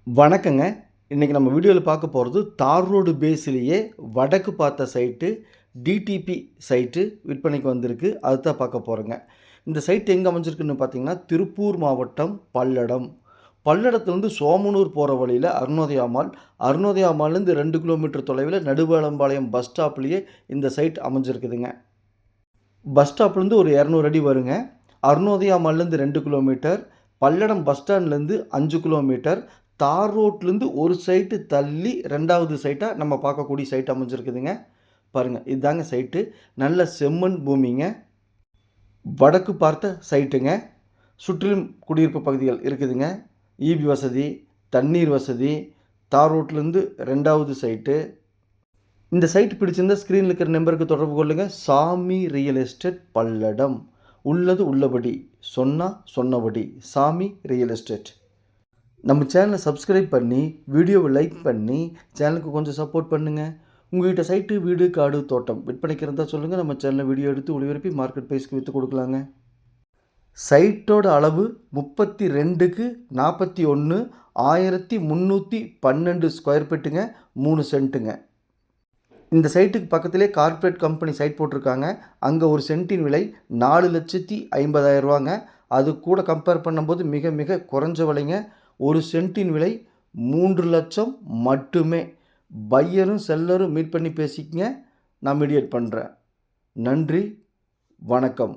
வணக்கங்க. இன்றைக்கி நம்ம வீடியோவில் பார்க்க போகிறது தார் ரோடு பேஸ்லேயே வடக்கு பார்த்த சைட்டு டிடிபி சைட்டு விற்பனைக்கு வந்திருக்கு. அதுதான் பார்க்க போகிறோங்க. இந்த சைட் எங்கே அமைஞ்சிருக்குன்னு பார்த்தீங்கன்னா திருப்பூர் மாவட்டம் பல்லடம். பல்லடத்துலேருந்து சோமனூர் போகிற வழியில் அருணோதயா மால், அருணோதயா மால்லேருந்து 2 கிலோமீட்டர் தொலைவில் நடுவேலம்பாளையம் பஸ் ஸ்டாப்லேயே இந்த சைட் அமைஞ்சிருக்குதுங்க. பஸ் ஸ்டாப்லேருந்து ஒரு 200 அடி வருங்க. அருணோதயா மால்லேருந்து 2 கிலோமீட்டர், பல்லடம் பஸ் ஸ்டாண்ட்லேருந்து 5 கிலோமீட்டர், தார் ரோட்லேருந்து ஒரு சைட்டு தள்ளி 2வது சைட்டாக நம்ம பார்க்கக்கூடிய சைட் அமைஞ்சிருக்குதுங்க. பாருங்கள், இதுதாங்க சைட்டு. நல்ல செம்மண் பூமிங்க. வடக்கு பார்த்த சைட்டுங்க. சுற்றிலும் குடியிருப்பு பகுதிகள் இருக்குதுங்க. ஈபி வசதி, தண்ணீர் வசதி. தார் ரோட்லேருந்து 2வது சைட்டு. இந்த சைட் பிடிச்சிருந்தால் ஸ்க்ரீனில் இருக்கிற நம்பருக்கு தொடர்பு கொள்ளுங்கள். சாமி ரியல் எஸ்டேட் பல்லடம். உள்ளது உள்ளபடி, சொன்னால் சொன்னபடி. சாமி ரியல் எஸ்டேட். நம்ம சேனலை சப்ஸ்கிரைப் பண்ணி, வீடியோவை லைக் பண்ணி, சேனலுக்கு கொஞ்சம் சப்போர்ட் பண்ணுங்கள். உங்கள்கிட்ட சைட்டு, வீடு, காடு, தோட்டம் விற்பனைக்கு இருந்தால் சொல்லுங்கள். நம்ம சேனலில் வீடியோ எடுத்து ஒளிபரப்பி மார்க்கெட் ப்ரைஸ்க்கு விற்று கொடுக்கலாங்க. சைட்டோட அளவு 32க்கு 41, 1312 ஸ்கொயர் ஃபீட்டுங்க, 3 சென்ட்டுங்க. இந்த சைட்டுக்கு பக்கத்திலே கார்ப்பரேட் கம்பெனி சைட் போட்டிருக்காங்க. அங்கே ஒரு சென்ட்டின் விலை 4,50,000 ரூபாங்க. அது கூட கம்பேர் பண்ணும்போது மிக மிக குறைஞ்ச விலைங்க. ஒரு சென்ட்டின் விலை 3 லட்சம் மட்டுமே. பையரும் செல்லரும் மீட் பண்ணி பேசிக்கங்க. நான் மீடியேட் பண்ணுறேன். நன்றி, வணக்கம்.